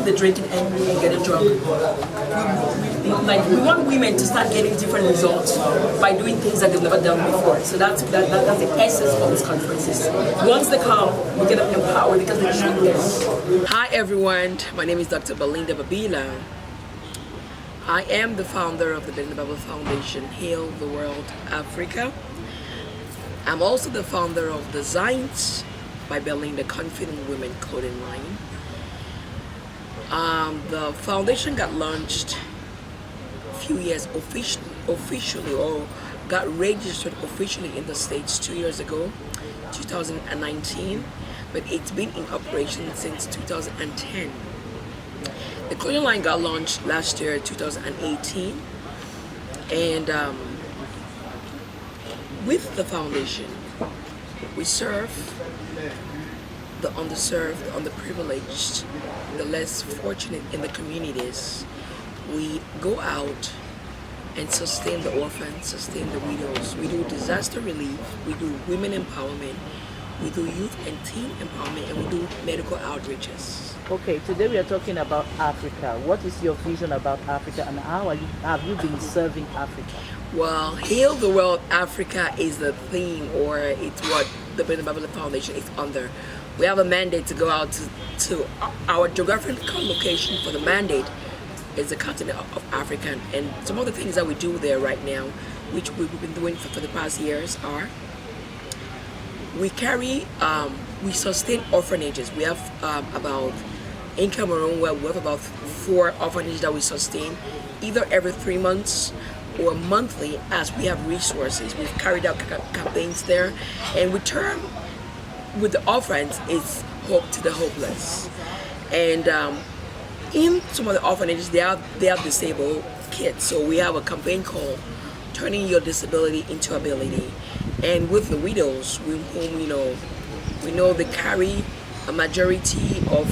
they're drinking and getting drunk. We want women to start getting different results by doing things that they've never done before. So that's the essence of these conferences. Once they come, we get them empowered because they should this. Hi everyone, my name is Dr. Belinda Babila. I am the founder of the Belinda Babila Foundation, Heal the World Africa. I'm also the founder of Designs by Belinda Confident Women clothing line. The foundation got launched a few years officially, or got registered officially in the States 2 years ago, 2019, but it's been in operation since 2010. The clothing line got launched last year, 2018, and with the foundation, we serve the underserved, the underprivileged, the less fortunate in the communities. We go out and sustain the orphans, sustain the widows. We do disaster relief, we do women empowerment, we do youth and teen empowerment, and we do medical outreaches. Okay, today we are talking about Africa. What is your vision about Africa, and how have you been serving Africa? Well, Heal the World Africa is the theme, or it's what the Belinda Babila Foundation is under. We have a mandate to go out to our geographical location for the mandate is the continent of Africa, and some of the things that we do there right now, which we've been doing for the past years, are we sustain orphanages. We have about, in Cameroon, we have about 4 orphanages that we sustain, either every 3 months or monthly as we have resources. We've carried out campaigns there, and we term with the orphans is hope to the hopeless. And in some of the orphanages, they have disabled kids. So we have a campaign called Turning Your Disability into Ability. And with the widows, whom we know they carry a majority of,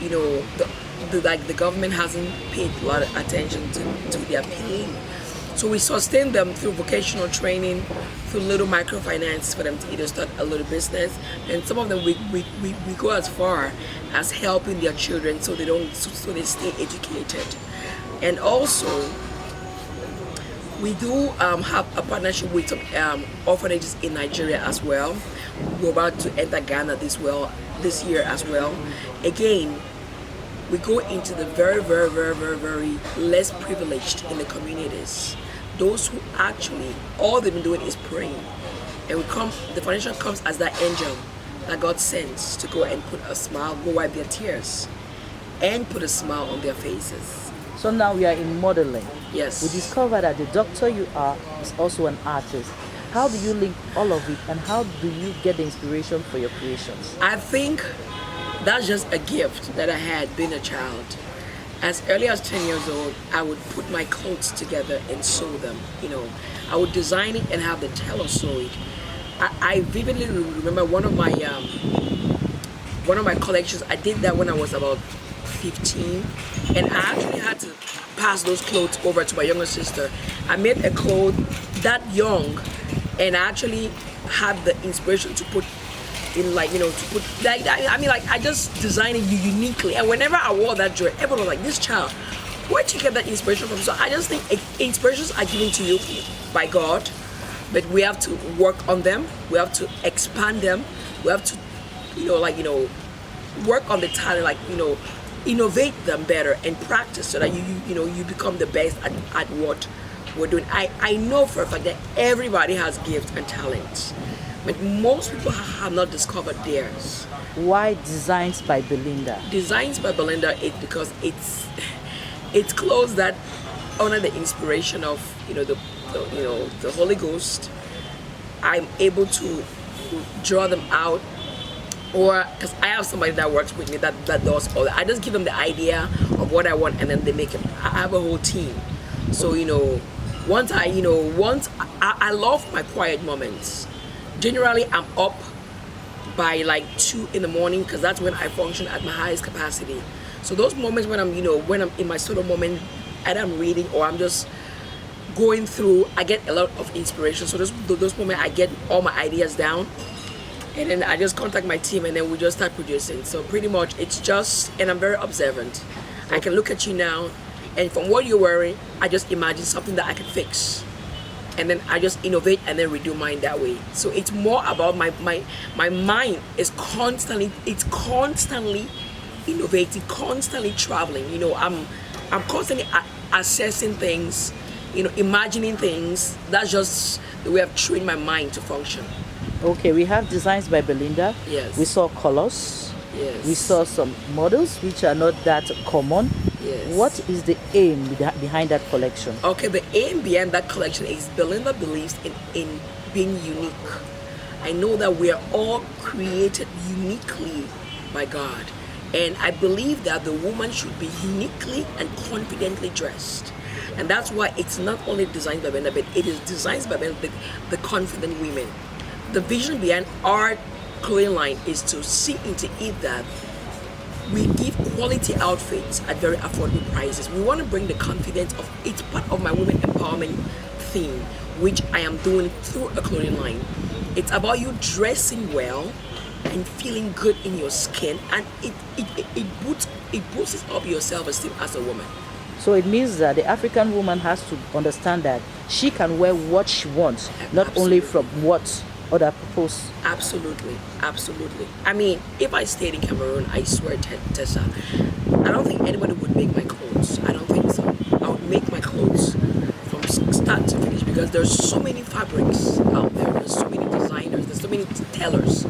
the government hasn't paid a lot of attention to their pain. So we sustain them through vocational training, through little microfinance for them to either start a little business, and some of them we go as far as helping their children so they stay educated. And also we do have a partnership with some orphanages in Nigeria as well. We're about to enter Ghana this year as well. Again, we go into the very, very, very, very, very less privileged in the communities. Those who actually, all they've been doing is praying. And the foundation comes as that angel that God sends to go and put a smile, go wipe their tears, and put a smile on their faces. So now we are in modeling. Yes. We discovered that the doctor you are is also an artist. How do you link all of it, and how do you get the inspiration for your creations? I think that's just a gift that I had being a child. As early as 10 years old, I would put my clothes together and sew them. I would design it and have the tailor sew it. I vividly remember one of my collections. I did that when I was about 15, and I actually had to pass those clothes over to my younger sister. I made a clothes that young, and I actually had the inspiration to put in, I just designed it uniquely, and whenever I wore that dress, everyone was like, this child, where'd you get that inspiration from? So I just think inspirations are given to you by God, but we have to work on them, we have to expand them, we have to work on the talent, innovate them better and practice so that you become the best at what we're doing. I know for a fact that everybody has gifts and talents, but most people have not discovered theirs. Why Designs by Belinda? Designs by Belinda is because it's clothes that honor the inspiration of the Holy Ghost. I'm able to draw them out, or because I have somebody that works with me that does all that. I just give them the idea of what I want, and then they make it. I have a whole team. So once I love my quiet moments. Generally, I'm up by 2 in the morning because that's when I function at my highest capacity. So those moments when I'm in my sort of moment, either I'm reading or I'm just going through, I get a lot of inspiration. So those moments I get all my ideas down, And then I just contact my team, and then we just start producing. So pretty much it's just, and I'm very observant. I can look at you now, and from what you're wearing, I just imagine something that I can fix. And then I just innovate and then redo mine that way. So it's more about my mind is constantly innovating, constantly traveling. You know, I'm constantly assessing things, you know, imagining things. That's just the way I've trained my mind to function. Okay, we have designs by Belinda. Yes. We saw colors. Yes. We saw some models which are not that common. Yes. What is the aim behind that collection? Okay, the aim behind that collection is Belinda believes in being unique. I know that we are all created uniquely by God. And I believe that the woman should be uniquely and confidently dressed. And that's why it's not only designed by Belinda, but it is designed by the confident women. The vision behind our clothing line is to see into it that we give quality outfits at very affordable prices. We want to bring the confidence of, it's part of my women empowerment theme, which I am doing through a clothing line. It's about you dressing well and feeling good in your skin, and it boosts up your self-esteem as a woman. So it means that the African woman has to understand that she can wear what she wants, not only from what other propose. Absolutely, absolutely. I mean, if I stayed in Cameroon, I swear, Tessa, I don't think anybody would make my clothes. I don't think so. I would make my clothes from start to finish, because there's so many fabrics out there. There's so many designers. There's so many tailors.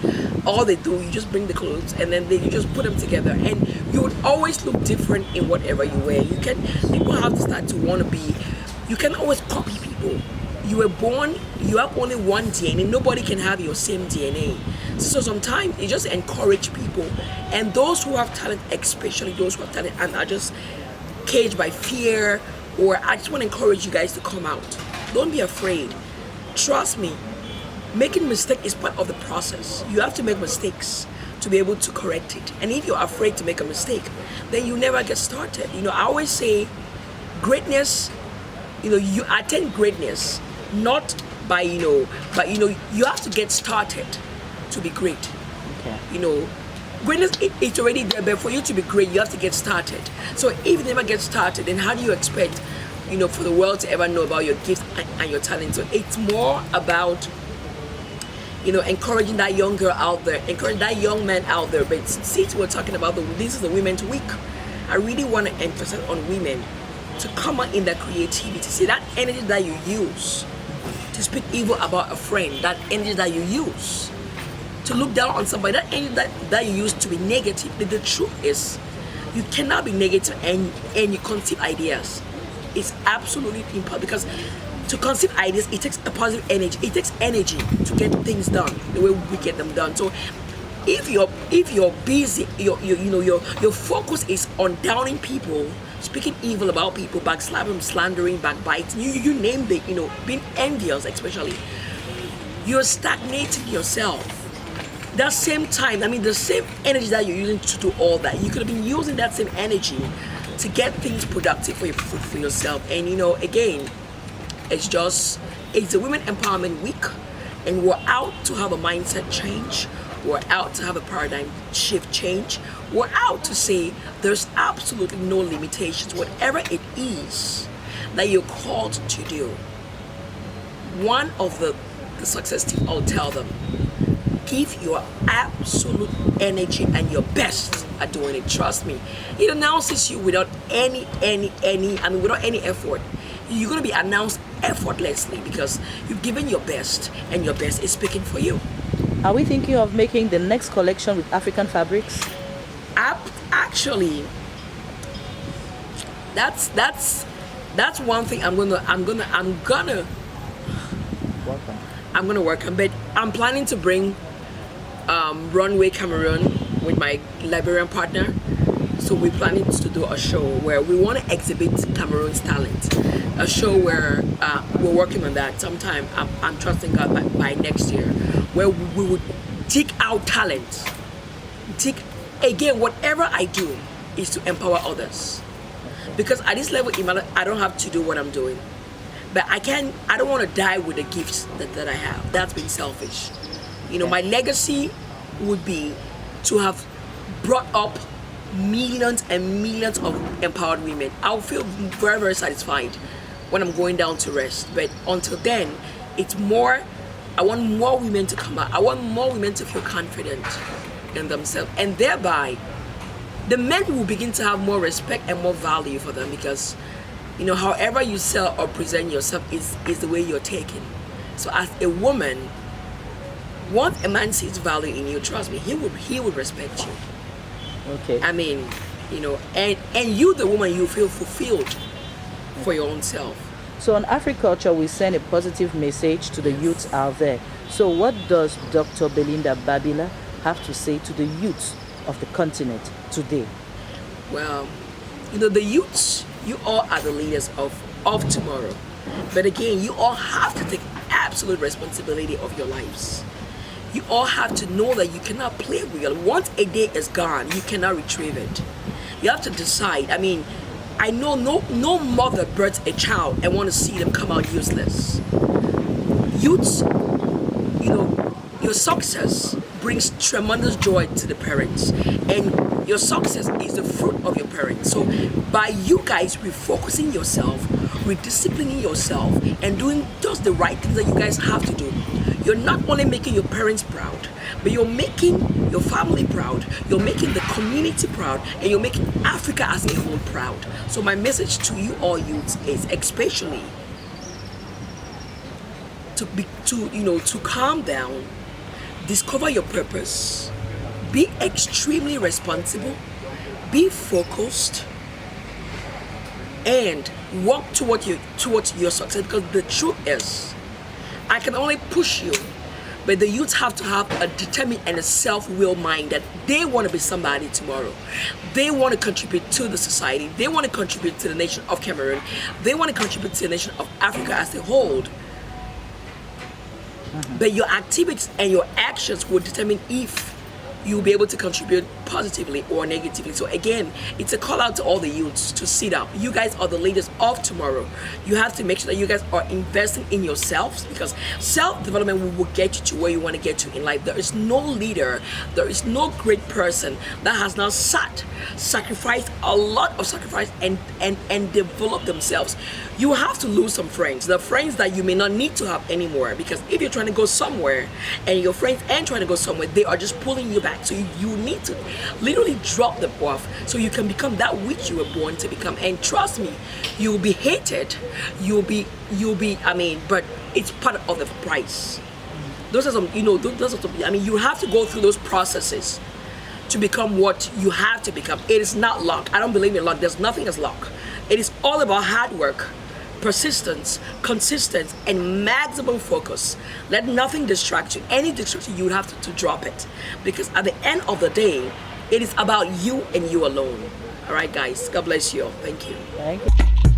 All they do, you just bring the clothes and then you just put them together, and you would always look different in whatever you wear. People have to start to want to be. You can always copy people. You were born, you have only one DNA. Nobody can have your same DNA. So sometimes you just encourage people, and those who have talent, especially those who have talent and are just caged by fear, or I just want to encourage you guys to come out. Don't be afraid. Trust me, making mistake is part of the process. You have to make mistakes to be able to correct it. And if you're afraid to make a mistake, then you never get started. You know, I always say greatness, you know, you attain greatness not by, but you have to get started to be great. Okay. You know, greatness, it's already there, but for you to be great, you have to get started. So if you never get started, then how do you expect, for the world to ever know about your gifts and your talent? So it's more about, encouraging that young girl out there, encouraging that young man out there. But since we're talking about this is the Women's Week, I really want to emphasize on women to come out in their creativity. See, that energy that you use to speak evil about a friend, that energy that you use to look down on somebody, that energy that you use to be negative. The truth is, you cannot be negative and you conceive ideas. It's absolutely impossible, because to conceive ideas, it takes a positive energy. It takes energy to get things done the way we get them done. So if you're busy, your focus is on downing people, speaking evil about people, backslapping, slandering, backbiting, you name it, being envious especially, you're stagnating yourself. That same time, the same energy that you're using to do all that, you could have been using that same energy to get things productive for yourself. And again, it's a Women Empowerment Week, and we're out to have a mindset change. We're out to have a paradigm shift change. We're out to say there's absolutely no limitations. Whatever it is that you're called to do, one of the success tips I'll tell them, give your absolute energy and your best at doing it. Trust me, it announces you without without any effort. You're going to be announced effortlessly because you've given your best, and your best is speaking for you. Are we thinking of making the next collection with African fabrics? Actually, that's one thing I'm gonna work on. But I'm planning to bring Runway Cameroon with my Liberian partner. So we're planning to do a show where we want to exhibit Cameroon's talent. A show where we're working on that sometime. I'm trusting God by next year, where we would dig out talent. Again, whatever I do is to empower others. Because at this level, I don't have to do what I'm doing. But I don't want to die with the gifts that I have. That's been selfish. My legacy would be to have brought up millions and millions of empowered women. I'll feel very, very satisfied when I'm going down to rest. But until then, it's more, I want more women to come out. I want more women to feel confident in themselves. And thereby, the men will begin to have more respect and more value for them, because, however you sell or present yourself is the way you're taken. So as a woman, once a man sees value in you, trust me, he will respect you. Okay. I mean, and you, the woman, you feel fulfilled for your own self. So on Africulture, we send a positive message to the youths out there. So what does Dr. Belinda Babila have to say to the youths of the continent today? Well, the youths, you all are the leaders of tomorrow. But again, you all have to take absolute responsibility of your lives. You all have to know that you cannot play with it. Once a day is gone, you cannot retrieve it. You have to decide. I mean, I know no mother births a child and want to see them come out useless. Youths, your success brings tremendous joy to the parents, and your success is the fruit of your parents. So by you guys refocusing yourself, redisciplining yourself, and doing just the right things that you guys have to do, you're not only making your parents proud, but you're making your family proud, you're making the community proud, and you're making Africa as a whole proud. So my message to you all youths is especially to calm down, discover your purpose, be extremely responsible, be focused, and work towards your success. Because the truth is, I can only push you, but the youths have to have a determined and a self-will mind that they want to be somebody tomorrow. They want to contribute to the society. They want to contribute to the nation of Cameroon. They want to contribute to the nation of Africa as a whole. But your activities and your actions will determine if you'll be able to contribute positively or negatively. So again, it's a call out to all the youths to sit up. You guys are the leaders of tomorrow. You have to make sure that you guys are investing in yourselves, because self-development will get you to where you want to get to in life. There is no leader, there is no great person that has not sacrificed a lot of sacrifice and developed themselves. You have to lose some friends, the friends that you may not need to have anymore, because if you're trying to go somewhere and your friends ain't trying to go somewhere, they are just pulling you back. So you need to literally drop them off so you can become that which you were born to become. And trust me, you'll be hated, but it's part of the price. Those are some, you have to go through those processes to become what you have to become. It is not luck. I don't believe in luck. There's nothing as luck. It is all about hard work, persistence, consistency, and maximum focus. Let nothing distract you. Any distraction, you would have to drop it, because at the end of the day, it is about you and you alone. All right, guys. God bless you all. Thank you. Thank you.